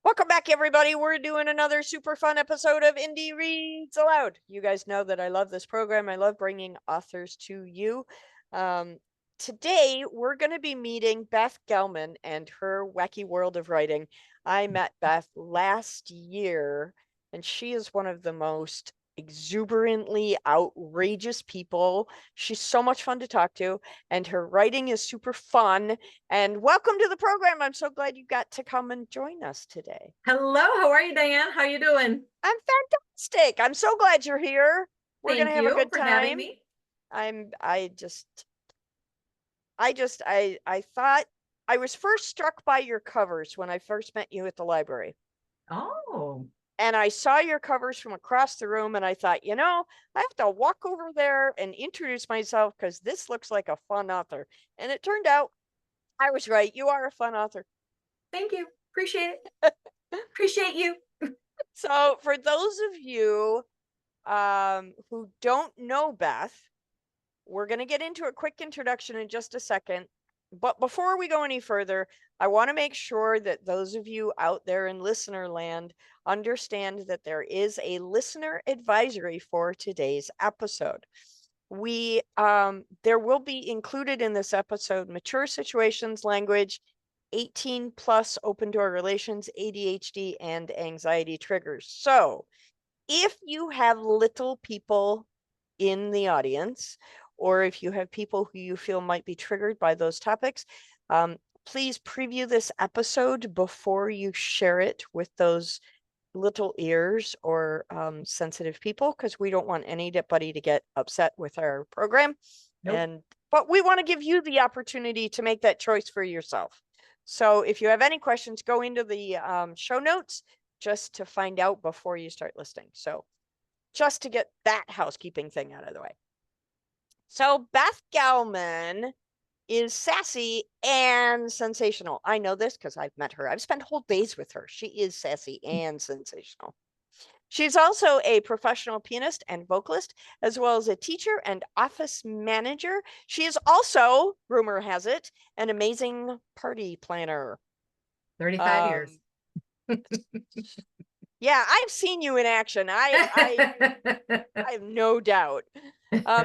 Welcome back, everybody. We're doing another super fun episode of Indie Reads Aloud. You guys know that I love this program. I love bringing authors to you. Today, we're going to be meeting Beth Gelman and her wacky world of writing. I met Beth last year, and she is one of the most exuberantly outrageous people. She's so much fun to talk to, and her writing is super fun. And welcome to the program. I'm so glad you got to come and join us today. Hello, how are you, Diane? How you doing? I'm fantastic. I'm so glad you're here. We're gonna have a good for time. having me. I thought I was first struck by your covers when I first met you at the library. Oh. And I saw your covers from across the room and I thought, you know, I have to walk over there and introduce myself because this looks like a fun author. And it turned out I was right. You are a fun author. Thank you. Appreciate it. Appreciate you. So for those of you who don't know Beth, we're going to get into a quick introduction in just a second. But before we go any further, I want to make sure that those of you out there in listener land understand that there is a listener advisory for today's episode. There will be included in this episode mature situations, language, 18 plus open door relations, ADHD, and anxiety triggers. So if you have little people in the audience, or if you have people who you feel might be triggered by those topics, please preview this episode before you share it with those little ears or sensitive people, because we don't want anybody to get upset with our program. Nope. But we want to give you the opportunity to make that choice for yourself. So if you have any questions, go into the show notes just to find out before you start listening. So just to get that housekeeping thing out of the way. So Beth Gelman is sassy and sensational. I know this because I've met her. I've spent whole days with her. She is sassy and sensational. She's also a professional pianist and vocalist, as well as a teacher and office manager. She is also, rumor has it, an amazing party planner. 35 years. Yeah, I've seen you in action. I have no doubt.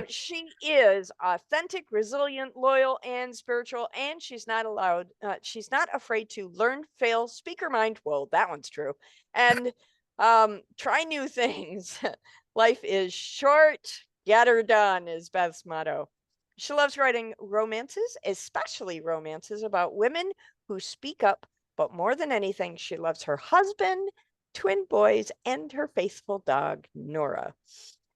She is authentic, resilient, loyal, and spiritual, and she's not afraid to learn, fail, speak her mind. Well, that one's true. And try new things. Life is short, get her done is Beth's motto. She loves writing romances, especially romances about women who speak up, but more than anything, she loves her husband, twin boys, and her faithful dog, Nora.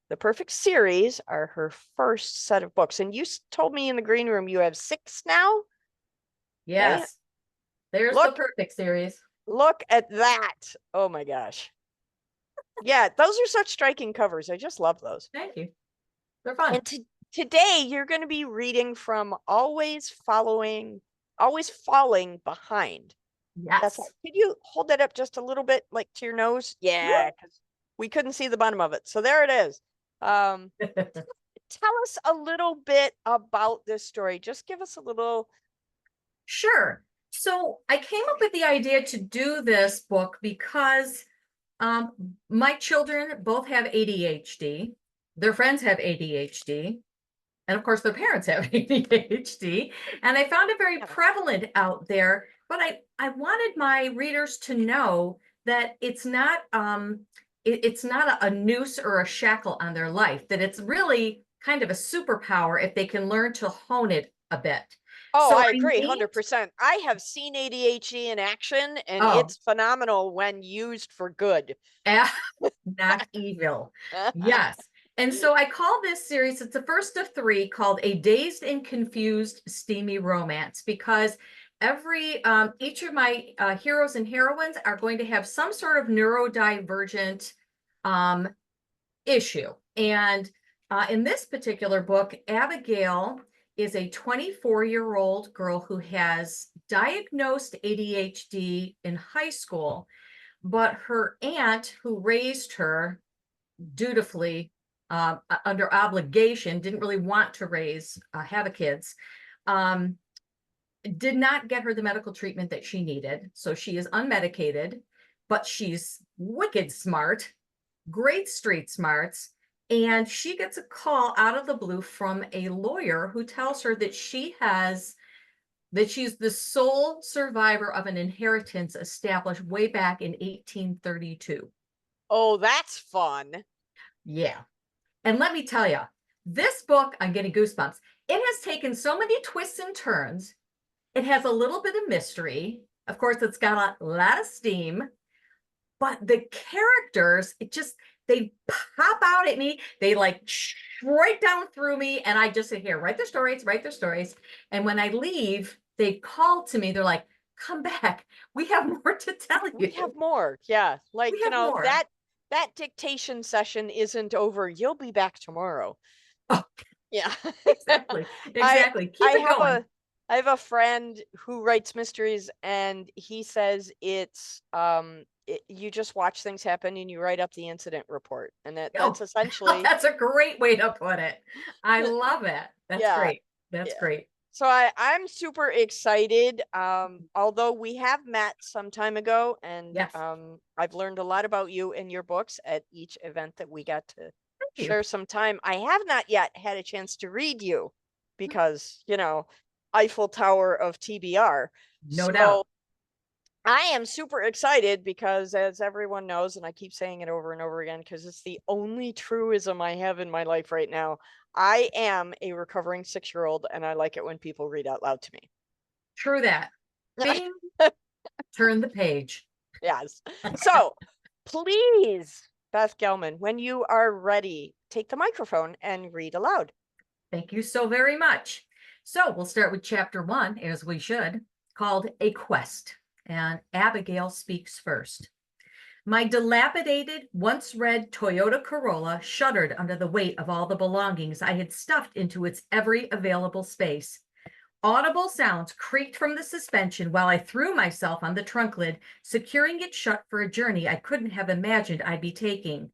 The Perfect Series are her first set of books. And you told me in the green room you have 6 now? Yes. There's the Perfect Series. Look at that. Oh my gosh. Yeah, those are such striking covers. I just love those. Thank you. They're fun. And today you're going to be reading from Always Falling Behind. Yes. Could you hold that up just a little bit, like to your nose? Yeah, because we couldn't see the bottom of it. So there it is. Tell us a little bit about this story. Just give us a little. Sure. So I came up with the idea to do this book because my children both have ADHD. Their friends have ADHD. And of course, their parents have ADHD. And I found it very prevalent out there. But I wanted my readers to know that it's not a noose or a shackle on their life, that it's really kind of a superpower if they can learn to hone it a bit. Oh, so I agree 100%. I have seen ADHD in action, and it's phenomenal when used for good. Not evil. Yes. And so I call this series, it's the first of 3, called A Dazed and Confused Steamy Romance, because each of my heroes and heroines are going to have some sort of neurodivergent issue. And in this particular book, Abigail is a 24-year-old girl who has diagnosed ADHD in high school, but her aunt, who raised her dutifully under obligation, didn't really want to have kids, did not get her the medical treatment that she needed. So she is unmedicated. but she's wicked smart, great street smarts. And she gets a call out of the blue from a lawyer who tells her that she's the sole survivor of an inheritance established way back in 1832. Oh, that's fun. Yeah. And let me tell you, this book, I'm getting goosebumps. It has taken so many twists and turns. It has a little bit of mystery. Of course, it's got a lot of steam, but the characters, they pop out at me. They like right down through me. And I just sit here, write their stories. And when I leave, they call to me. They're like, come back. We have more to tell you. We have more. Yeah. Like, We have more. that dictation session isn't over. You'll be back tomorrow. Oh, yeah. exactly. Keep it going. I have a friend who writes mysteries, and he says it's you just watch things happen and you write up the incident report, and that's essentially that's a great way to put it. I love it. That's great. That's great. So I'm super excited. Although we have met some time ago, and yes. I've learned a lot about you and your books at each event that we got to share some time. I have not yet had a chance to read you because, Eiffel Tower of TBR. No doubt. I am super excited because, as everyone knows, and I keep saying it over and over again because it's the only truism I have in my life right now, I am a recovering 6-year-old, and I like it when people read out loud to me. True that. Bing. Turn the page. Yes. So please, Beth Gelman, when you are ready, take the microphone and read aloud. Thank you so very much. So we'll start with chapter 1, as we should, called A Quest. And Abigail speaks first. My dilapidated, once red Toyota Corolla shuddered under the weight of all the belongings I had stuffed into its every available space. Audible sounds creaked from the suspension while I threw myself on the trunk lid, securing it shut for a journey I couldn't have imagined I'd be taking.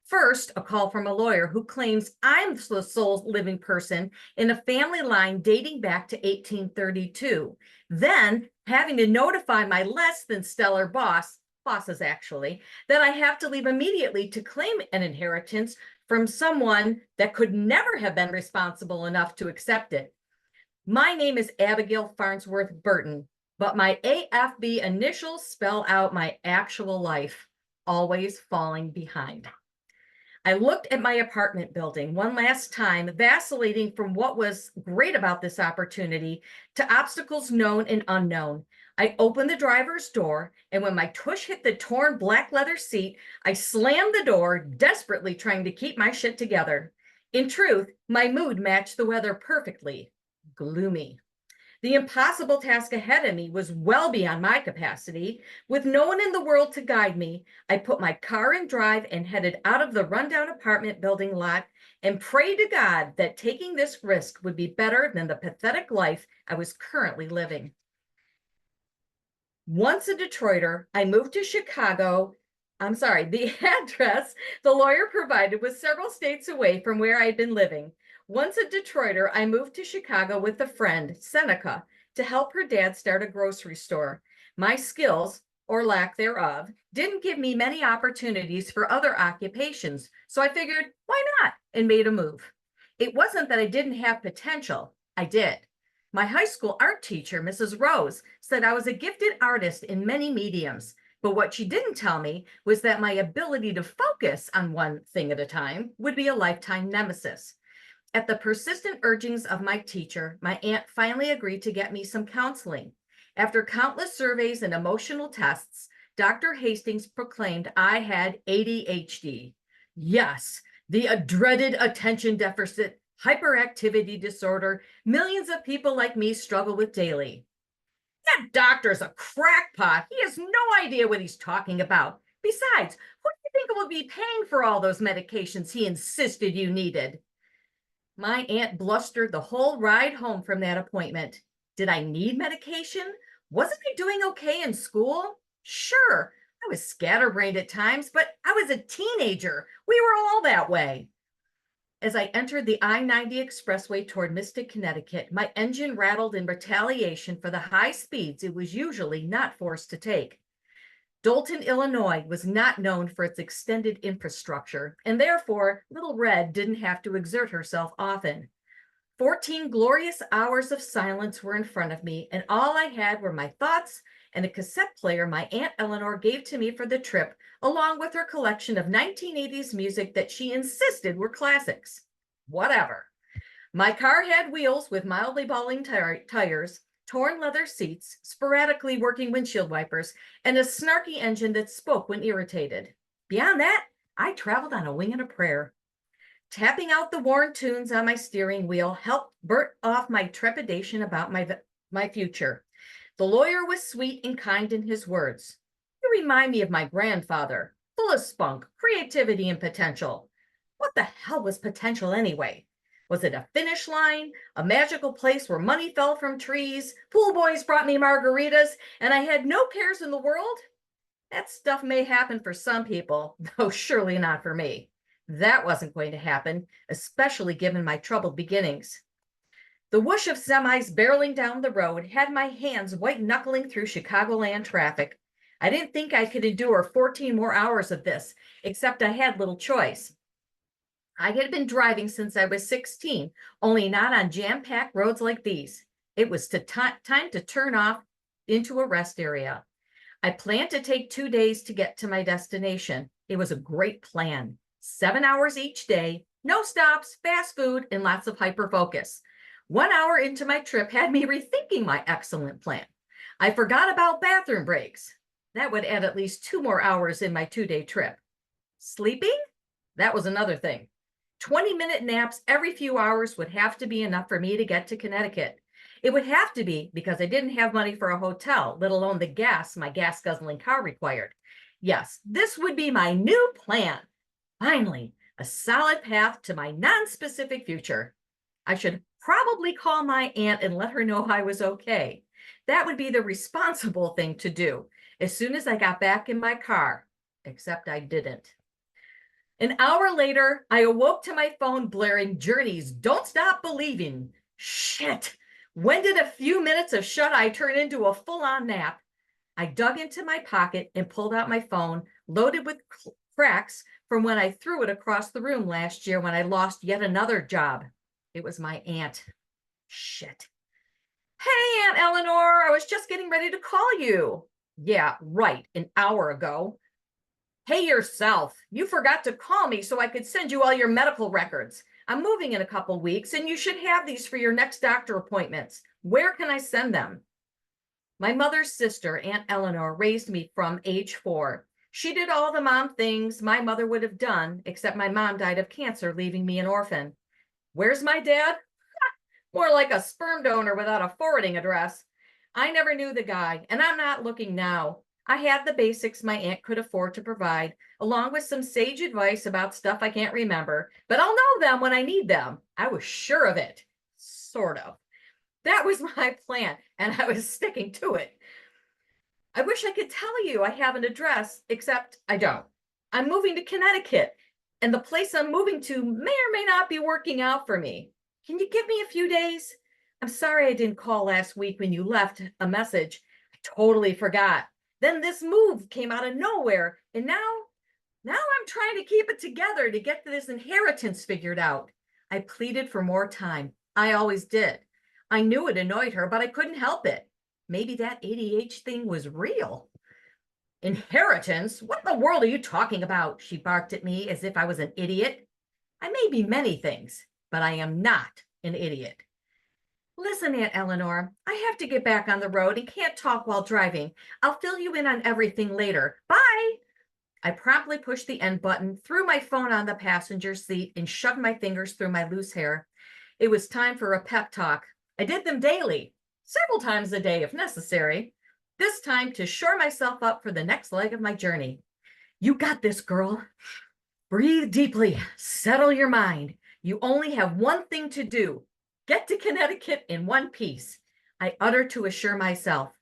First, a call from a lawyer who claims I'm the sole living person in a family line dating back to 1832. Then, having to notify my less than stellar bosses actually, that I have to leave immediately to claim an inheritance from someone that could never have been responsible enough to accept it. My name is Abigail Farnsworth-Burton, but my AFB initials spell out my actual life, always falling behind. I looked at my apartment building one last time, vacillating from what was great about this opportunity to obstacles known and unknown. I opened the driver's door, and when my tush hit the torn black leather seat, I slammed the door, desperately trying to keep my shit together. In truth, my mood matched the weather perfectly. Gloomy. The impossible task ahead of me was well beyond my capacity. With no one in the world to guide me, I put my car in drive and headed out of the rundown apartment building lot and prayed to God that taking this risk would be better than the pathetic life I was currently living. Once a Detroiter, I moved to Chicago. The address the lawyer provided was several states away from where I had been living. Once a Detroiter, I moved to Chicago with a friend, Seneca, to help her dad start a grocery store. My skills, or lack thereof, didn't give me many opportunities for other occupations, so I figured, why not, and made a move. It wasn't that I didn't have potential. I did. My high school art teacher, Mrs. Rose, said I was a gifted artist in many mediums, but what she didn't tell me was that my ability to focus on one thing at a time would be a lifetime nemesis. At the persistent urgings of my teacher, my aunt finally agreed to get me some counseling. After countless surveys and emotional tests, Dr. Hastings proclaimed I had ADHD. Yes, the dreaded attention deficit hyperactivity disorder millions of people like me struggle with daily. That doctor's a crackpot. He has no idea what he's talking about. Besides, who do you think will be paying for all those medications he insisted you needed? My aunt blustered the whole ride home from that appointment. Did I need medication? Wasn't I doing okay in school? Sure, I was scatterbrained at times, but I was a teenager. We were all that way. As I entered the I-90 expressway toward Mystic, Connecticut, my engine rattled in retaliation for the high speeds it was usually not forced to take. Dolton, Illinois was not known for its extended infrastructure, and therefore Little Red didn't have to exert herself often. 14 glorious hours of silence were in front of me, and all I had were my thoughts and a cassette player my Aunt Eleanor gave to me for the trip, along with her collection of 1980s music that she insisted were classics. Whatever. My car had wheels with mildly balling tires, torn leather seats, sporadically working windshield wipers, and a snarky engine that spoke when irritated. Beyond that, I traveled on a wing and a prayer. Tapping out the worn tunes on my steering wheel helped burn off my trepidation about my future. The lawyer was sweet and kind in his words. You remind me of my grandfather, full of spunk, creativity, and potential. What the hell was potential anyway? Was it a finish line, a magical place where money fell from trees, pool boys brought me margaritas, and I had no cares in the world? That stuff may happen for some people, though surely not for me. That wasn't going to happen, especially given my troubled beginnings. The whoosh of semis barreling down the road had my hands white-knuckling through Chicagoland traffic. I didn't think I could endure 14 more hours of this, except I had little choice. I had been driving since I was 16, only not on jam-packed roads like these. It was time to turn off into a rest area. I planned to take 2 days to get to my destination. It was a great plan. 7 hours each day, no stops, fast food, and lots of hyperfocus. 1 hour into my trip had me rethinking my excellent plan. I forgot about bathroom breaks. That would add at least 2 more hours in my 2-day trip. Sleeping? That was another thing. 20-minute naps every few hours would have to be enough for me to get to Connecticut. It would have to be because I didn't have money for a hotel, let alone the gas my gas-guzzling car required. Yes, this would be my new plan. Finally, a solid path to my non-specific future. I should probably call my aunt and let her know I was okay. That would be the responsible thing to do as soon as I got back in my car, except I didn't. An hour later, I awoke to my phone blaring Journey's Don't Stop Believing. Shit! When did a few minutes of shut-eye turn into a full-on nap? I dug into my pocket and pulled out my phone, loaded with cracks from when I threw it across the room last year when I lost yet another job. It was my aunt. Shit. Hey, Aunt Eleanor, I was just getting ready to call you. Yeah, right, an hour ago. Hey yourself, you forgot to call me so I could send you all your medical records. I'm moving in a couple weeks and you should have these for your next doctor appointments. Where can I send them? My mother's sister, Aunt Eleanor, raised me from age 4. She did all the mom things my mother would have done, except my mom died of cancer, leaving me an orphan. Where's my dad? More like a sperm donor without a forwarding address. I never knew the guy, and I'm not looking now. I had the basics my aunt could afford to provide, along with some sage advice about stuff I can't remember, but I'll know them when I need them. I was sure of it. Sort of. That was my plan, and I was sticking to it. I wish I could tell you I have an address, except I don't. I'm moving to Connecticut, and the place I'm moving to may or may not be working out for me. Can you give me a few days? I'm sorry I didn't call last week when you left a message. I totally forgot. Then this move came out of nowhere, and now I'm trying to keep it together to get this inheritance figured out. I pleaded for more time. I always did. I knew it annoyed her, but I couldn't help it. Maybe that ADHD thing was real. Inheritance? What in the world are you talking about? She barked at me as if I was an idiot. I may be many things, but I am not an idiot. Listen, Aunt Eleanor, I have to get back on the road and can't talk while driving. I'll fill you in on everything later. Bye. I promptly pushed the end button, threw my phone on the passenger seat, and shoved my fingers through my loose hair. It was time for a pep talk. I did them daily, several times a day if necessary. This time to shore myself up for the next leg of my journey. You got this, girl. Breathe deeply. Settle your mind. You only have one thing to do. Get to Connecticut in one piece. I uttered to assure myself.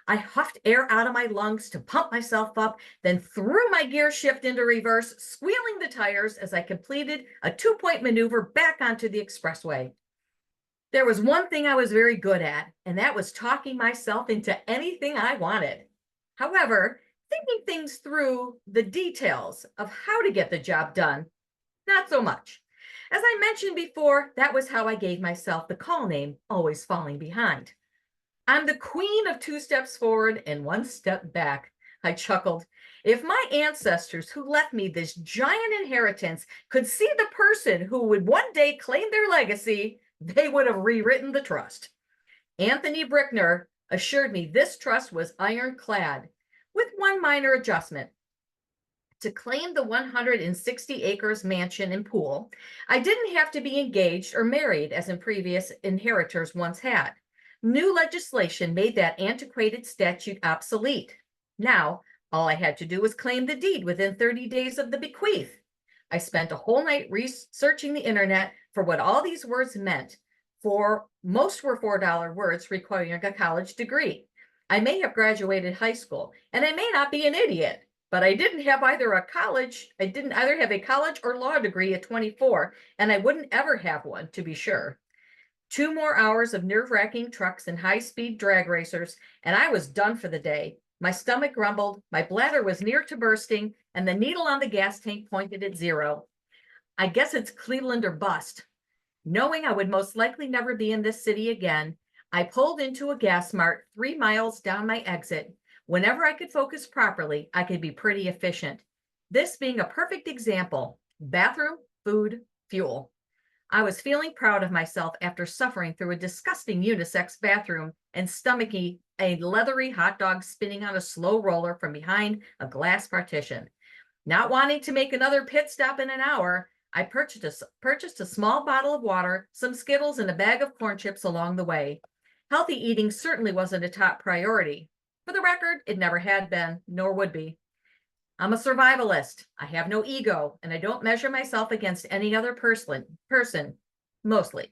I huffed air out of my lungs to pump myself up, then threw my gear shift into reverse, squealing the tires as I completed a 2-point maneuver back onto the expressway. There was one thing I was very good at, and that was talking myself into anything I wanted. However, Thinking things through the details of how to get the job done, not so much. As I mentioned before, that was how I gave myself the call name, Always Falling Behind. I'm the queen of 2 steps forward and 1 step back. I chuckled. If my ancestors who left me this giant inheritance could see the person who would one day claim their legacy, they would have rewritten the trust. Anthony Brickner assured me this trust was ironclad, with one minor adjustment. To claim the 160 acres mansion and pool, I didn't have to be engaged or married as in previous inheritors once had. New legislation made that antiquated statute obsolete. Now, all I had to do was claim the deed within 30 days of the bequeath. I spent a whole night researching the internet for what all these words meant. For most were $4 words requiring a college degree. I may have graduated high school, and I may not be an idiot, but I didn't either have a college or law degree at 24, and I wouldn't ever have one, to be sure. 2 more hours of nerve-wracking trucks and high-speed drag racers, and I was done for the day. My stomach grumbled, my bladder was near to bursting, and the needle on the gas tank pointed at 0. I guess it's Cleveland or bust. Knowing I would most likely never be in this city again, I pulled into a gas mart 3 miles down my exit. Whenever I could focus properly, I could be pretty efficient. This being a perfect example: bathroom, food, fuel. I was feeling proud of myself after suffering through a disgusting unisex bathroom and stomaching a leathery hot dog spinning on a slow roller from behind a glass partition. Not wanting to make another pit stop in an hour, I purchased a small bottle of water, some Skittles, and a bag of corn chips along the way. Healthy eating certainly wasn't a top priority. For the record, it never had been, nor would be. I'm a survivalist. I have no ego, and I don't measure myself against any other person, mostly.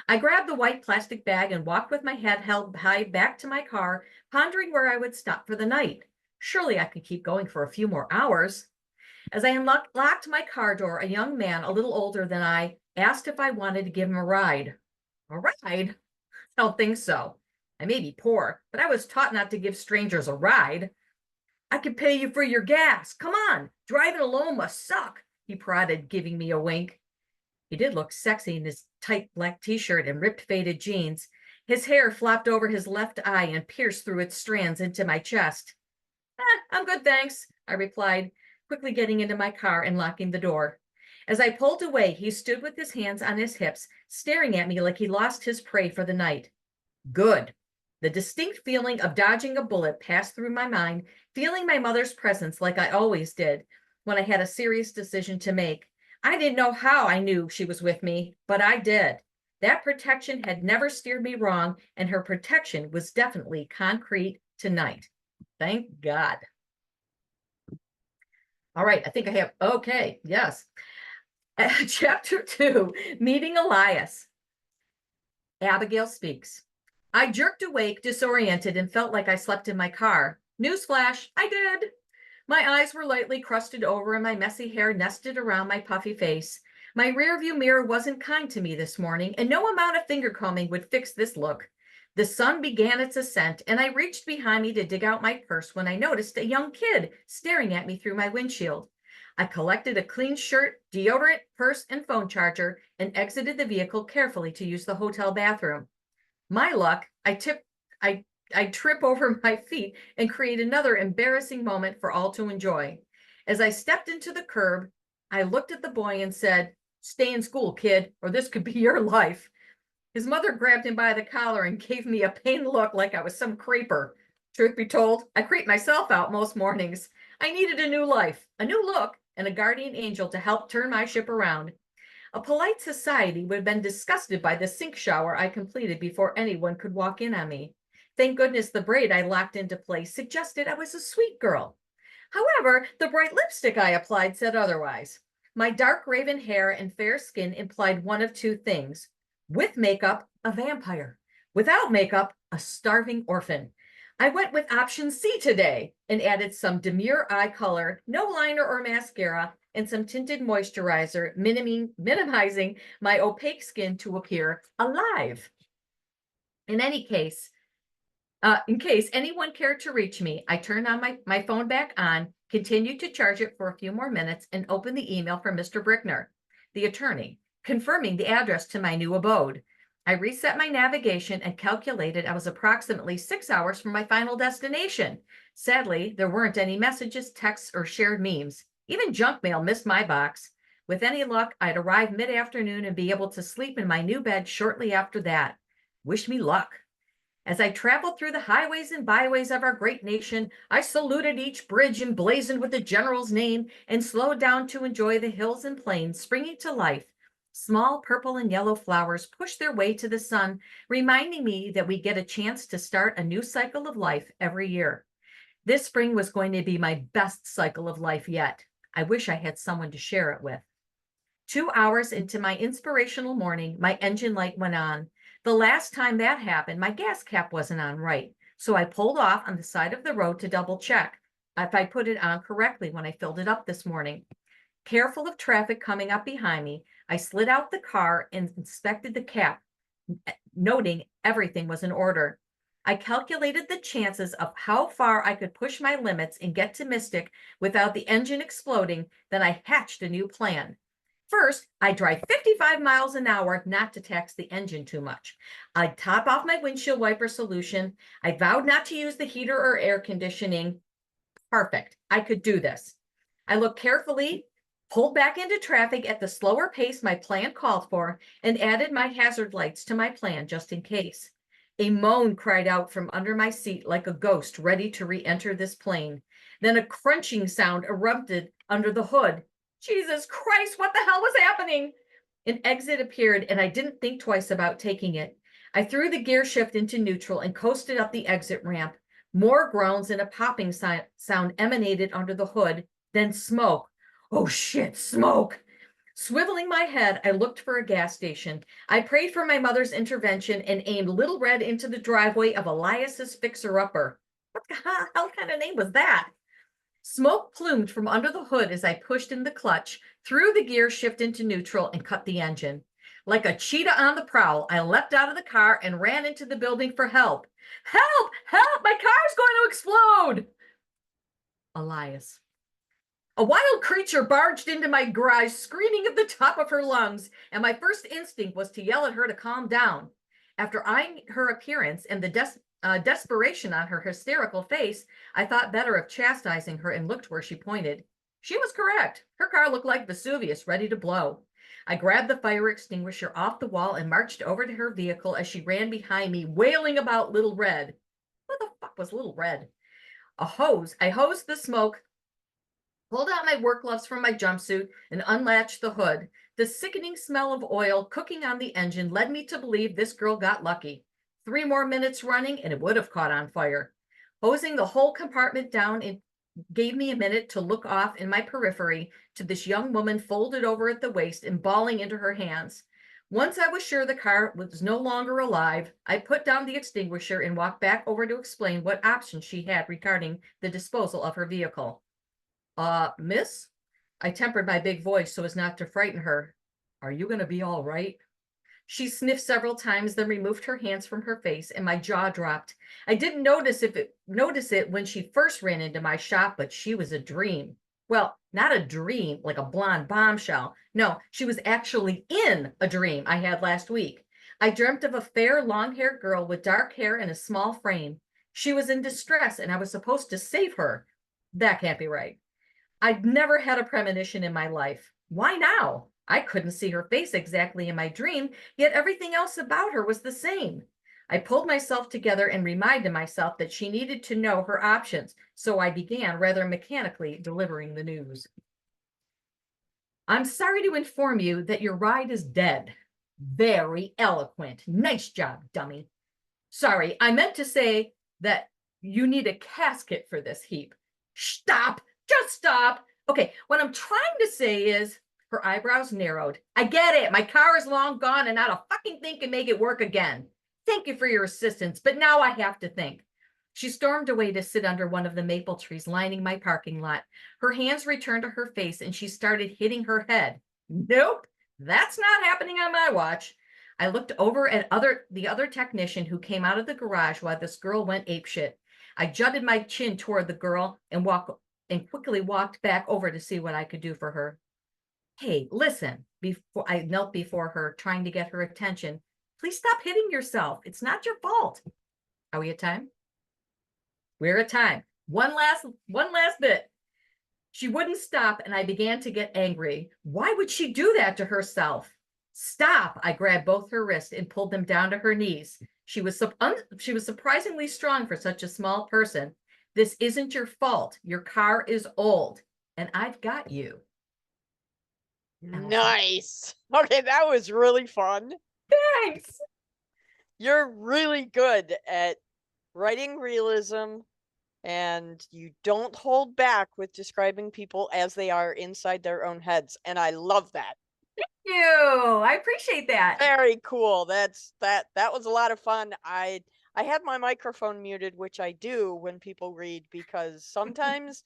I grabbed the white plastic bag and walked with my head held high back to my car, pondering where I would stop for the night. Surely I could keep going for a few more hours. As I unlocked my car door, a young man, a little older than I, asked if I wanted to give him a ride. A ride? I don't think so. I may be poor, but I was taught not to give strangers a ride. I could pay you for your gas. Come on, driving alone must suck, he prodded, giving me a wink. He did look sexy in his tight black t-shirt and ripped faded jeans. His hair flopped over his left eye and pierced through its strands into my chest. I'm good, thanks, I replied, quickly getting into my car and locking the door. As I pulled away, he stood with his hands on his hips, staring at me like he lost his prey for the night. Good. The distinct feeling of dodging a bullet passed through my mind, feeling my mother's presence like I always did when I had a serious decision to make. I didn't know how I knew she was with me, but I did. That protection had never steered me wrong, and her protection was definitely concrete tonight. Thank God. All right, I think I have, okay, yes. Chapter 2, Meeting Elias. Abigail speaks. I jerked awake, disoriented, and felt like I slept in my car. Newsflash, I did. My eyes were lightly crusted over and my messy hair nested around my puffy face. My rearview mirror wasn't kind to me this morning, and no amount of finger combing would fix this look. The sun began its ascent, and I reached behind me to dig out my purse when I noticed a young kid staring at me through my windshield. I collected a clean shirt, deodorant, purse, and phone charger, and exited the vehicle carefully to use the hotel bathroom. My luck, I trip over my feet and create another embarrassing moment for all to enjoy. As I stepped into the curb, I looked at the boy and said, "Stay in school, kid, or this could be your life." His mother grabbed him by the collar and gave me a pained look like I was some creeper. Truth be told, I creep myself out most mornings. I needed a new life, a new look, and a guardian angel to help turn my ship around. A polite society would have been disgusted by the sink shower I completed before anyone could walk in on me. Thank goodness the braid I locked into place suggested I was a sweet girl. However, the bright lipstick I applied said otherwise. My dark raven hair and fair skin implied one of 2 things. With makeup, a vampire. Without makeup, a starving orphan. I went with option C today and added some demure eye color, no liner or mascara, and some tinted moisturizer, minimizing my opaque skin to appear alive. In any case, In case anyone cared to reach me, I turned on my phone back on, continued to charge it for a few more minutes, and opened the email from Mr. Brickner, the attorney, confirming the address to my new abode. I reset my navigation and calculated I was approximately 6 hours from my final destination. Sadly, there weren't any messages, texts, or shared memes. Even junk mail missed my box. With any luck, I'd arrive mid-afternoon and be able to sleep in my new bed shortly after that. Wish me luck. As I traveled through the highways and byways of our great nation, I saluted each bridge emblazoned with the general's name and slowed down to enjoy the hills and plains springing to life. Small purple and yellow flowers pushed their way to the sun, reminding me that we get a chance to start a new cycle of life every year. This spring was going to be my best cycle of life yet. I wish I had someone to share it with. 2 hours into my inspirational morning, my engine light went on. The last time that happened, my gas cap wasn't on right, so I pulled off on the side of the road to double check if I put it on correctly when I filled it up this morning. Careful of traffic coming up behind me, I slid out the car and inspected the cap, noting everything was in order. I calculated the chances of how far I could push my limits and get to Mystic without the engine exploding, then I hatched a new plan. First, I drive 55 miles an hour not to tax the engine too much. I'd top off my windshield wiper solution. I vowed not to use the heater or air conditioning. Perfect. I could do this. I looked carefully, pulled back into traffic at the slower pace my plan called for, and added my hazard lights to my plan just in case. A moan cried out from under my seat like a ghost ready to re-enter this plane. Then a crunching sound erupted under the hood. Jesus Christ, what the hell was happening? An exit appeared, and I didn't think twice about taking it. I threw the gear shift into neutral and coasted up the exit ramp. More groans and a popping sound emanated under the hood, then smoke. Oh shit, smoke! Swiveling my head, I looked for a gas station. I prayed for my mother's intervention and aimed Little Red into the driveway of Elias's fixer-upper. What the hell kind of name was that? Smoke plumed from under the hood as I pushed in the clutch, threw the gear shift into neutral, and cut the engine. Like a cheetah on the prowl, I leapt out of the car and ran into the building for help. Help! Help! My car's going to explode! Elias. A wild creature barged into my garage, screaming at the top of her lungs, and my first instinct was to yell at her to calm down. After eyeing her appearance and the desperation on her hysterical face, I thought better of chastising her and looked where she pointed. She was correct. Her car looked like Vesuvius, ready to blow. I grabbed the fire extinguisher off the wall and marched over to her vehicle as she ran behind me, wailing about Little Red. What the fuck was Little Red? I hosed the smoke, pulled out my work gloves from my jumpsuit, and unlatched the hood. The sickening smell of oil cooking on the engine led me to believe this girl got lucky. 3 more minutes running and it would have caught on fire. Hosing the whole compartment down, it gave me a minute to look off in my periphery to this young woman folded over at the waist and bawling into her hands. Once I was sure the car was no longer alive, I put down the extinguisher and walked back over to explain what options she had regarding the disposal of her vehicle. Miss? I tempered my big voice so as not to frighten her. Are you going to be all right? She sniffed several times, then removed her hands from her face, and my jaw dropped. I didn't notice it when she first ran into my shop, but she was a dream. Well, not a dream like a blonde bombshell. No, she was actually in a dream I had last week. I dreamt of a fair, long-haired girl with dark hair and a small frame. She was in distress, and I was supposed to save her. That can't be right. I'd never had a premonition in my life. Why now? I couldn't see her face exactly in my dream, yet everything else about her was the same. I pulled myself together and reminded myself that she needed to know her options, so I began rather mechanically delivering the news. I'm sorry to inform you that your ride is dead. Very eloquent. Nice job, dummy. Sorry, I meant to say that you need a casket for this heap. Stop! Just stop! Okay, what I'm trying to say is, her eyebrows narrowed. I get it. My car is long gone and not a fucking thing can make it work again. Thank you for your assistance, but now I have to think. She stormed away to sit under one of the maple trees lining my parking lot. Her hands returned to her face and she started hitting her head. Nope, that's not happening on my watch. I looked over at the other technician who came out of the garage while this girl went apeshit. I jutted my chin toward the girl and quickly walked back over to see what I could do for her. Hey, listen, before I knelt before her, trying to get her attention. Please stop hitting yourself. It's not your fault. Are we at time? We're at time. One last bit. She wouldn't stop, and I began to get angry. Why would she do that to herself? Stop! I grabbed both her wrists and pulled them down to her knees. She was surprisingly strong for such a small person. This isn't your fault. Your car is old, and I've got you. Nice. Okay, that was really fun. Thanks. You're really good at writing realism, and you don't hold back with describing people as they are inside their own heads, and I love that. Thank you. I appreciate that. Very cool. That was a lot of fun. I had my microphone muted, which I do when people read, because sometimes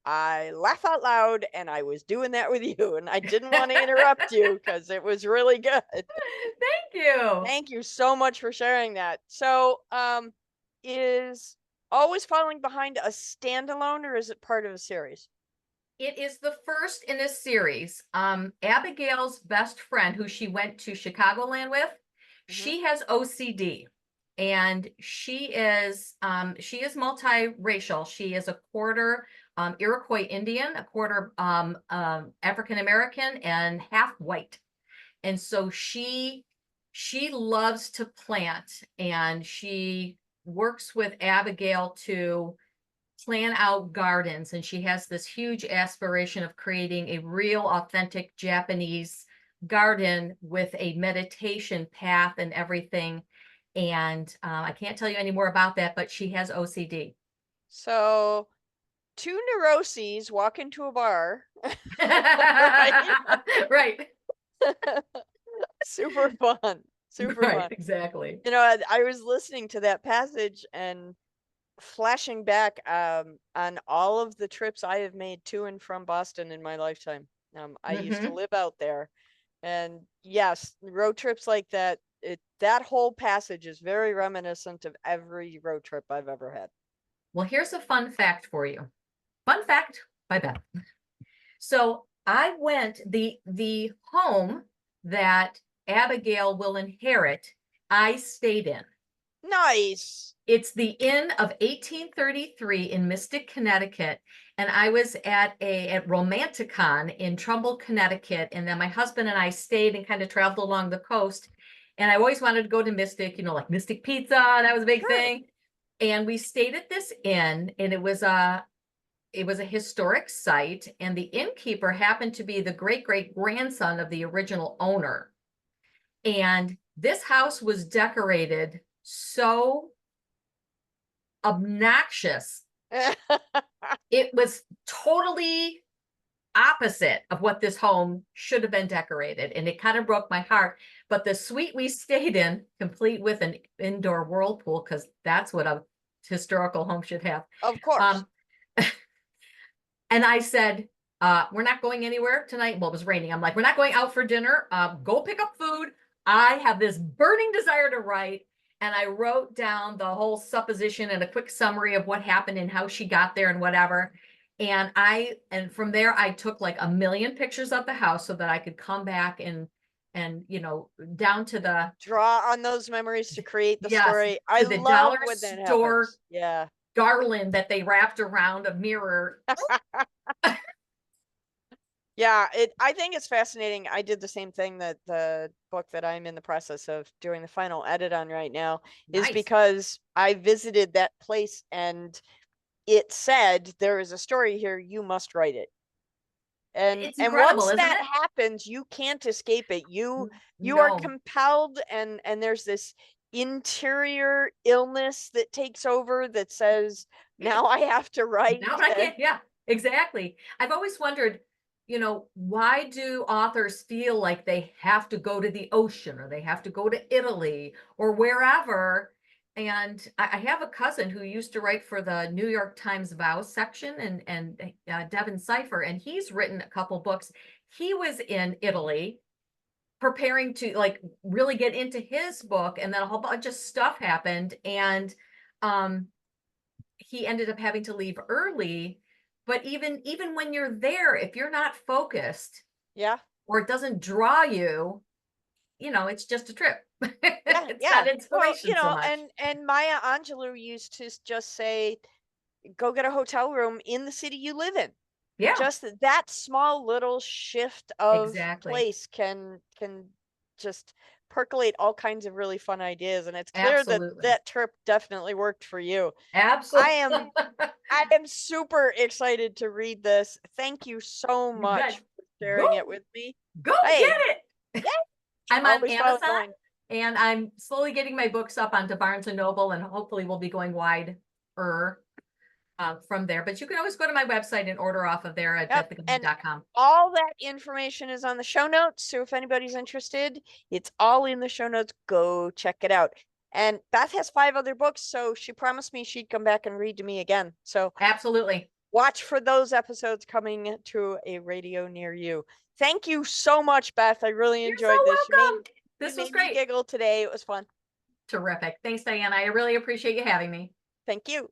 I laugh out loud, and I was doing that with you, and I didn't want to interrupt you because it was really good. Thank you. Thank you so much for sharing that. So, is Always Falling Behind a standalone, or is it part of a series? It is the first in a series. Abigail's best friend, who she went to Chicagoland with, she has OCD, and she is multiracial. She is a quarter Iroquois Indian, a quarter African American, and half white. And so she loves to plant, and she works with Abigail to plan out gardens, and she has this huge aspiration of creating a real authentic Japanese garden with a meditation path and everything. And I can't tell you any more about that, but she has OCD. So 2 neuroses walk into a bar. Right. Super fun. Super fun. Exactly. You know, I was listening to that passage and flashing back on all of the trips I have made to and from Boston in my lifetime. I used to live out there, and yes, road trips like that, that whole passage is very reminiscent of every road trip I've ever had. Well, here's a fun fact for you. Fun fact by Beth. So I went, the home that Abigail will inherit, I stayed in. Nice. It's the Inn of 1833 in Mystic, Connecticut. And I was at Romanticon in Trumbull, Connecticut. And then my husband and I stayed and kind of traveled along the coast. And I always wanted to go to Mystic, like Mystic Pizza. That was a big thing. And we stayed at this inn, and it was a historic site. And the innkeeper happened to be the great-great-grandson of the original owner. And this house was decorated so obnoxious. It was totally opposite of what this home should have been decorated, and it kind of broke my heart. But the suite we stayed in, complete with an indoor whirlpool, because that's what a historical home should have. Of course. And I said, we're not going anywhere tonight. Well, it was raining. I'm like, we're not going out for dinner. Go pick up food. I have this burning desire to write. And I wrote down the whole supposition and a quick summary of what happened and how she got there and whatever. And from there, I took like 1 million pictures of the house so that I could come back and down to the draw on those memories to create the story. I the love dollar when that store happens. Yeah. garland that they wrapped around a mirror. Yeah, I think it's fascinating. I did the same thing that the book that I'm in the process of doing the final edit on right now is because I visited that place and it said, there is a story here, you must write it. And once that happens, you can't escape it. You are compelled, and there's this interior illness that takes over that says, now I have to write. Now I can't. Yeah, exactly. I've always wondered, why do authors feel like they have to go to the ocean, or they have to go to Italy or wherever? And I have a cousin who used to write for the New York Times Vows section, and Devin Cipher, and he's written a couple books. He was in Italy preparing to like really get into his book, and then a whole bunch of stuff happened, and he ended up having to leave early. But even when you're there, if you're not focused, Yeah. or it doesn't draw you, it's just a trip. Yeah. It's Yeah. not inspiration so much. and Maya Angelou used to just say, go get a hotel room in the city you live in. Yeah, Just that small little shift of exactly. place can just percolate all kinds of really fun ideas, and it's clear that Absolutely. that trip definitely worked for you. Absolutely. I am super excited to read this. Thank you so You bet. much for sharing it with me. Go Hey, get it. yeah, I'm on always Amazon, following. and I'm slowly getting my books up onto Barnes and Noble, and hopefully we'll be going wider from there. But you can always go to my website and order off of there at Yep, and bethgelman.com. all that information is on the show notes. So if anybody's interested, it's all in the show notes. Go check it out. And Beth has 5 other books, so she promised me she'd come back and read to me again. So Absolutely. watch for those episodes coming to a radio near you. Thank you so much, Beth. I really enjoyed You're this. so welcome. This was made me great. giggle today. It was fun. Terrific. Thanks, Diana. I really appreciate you having me. Thank you.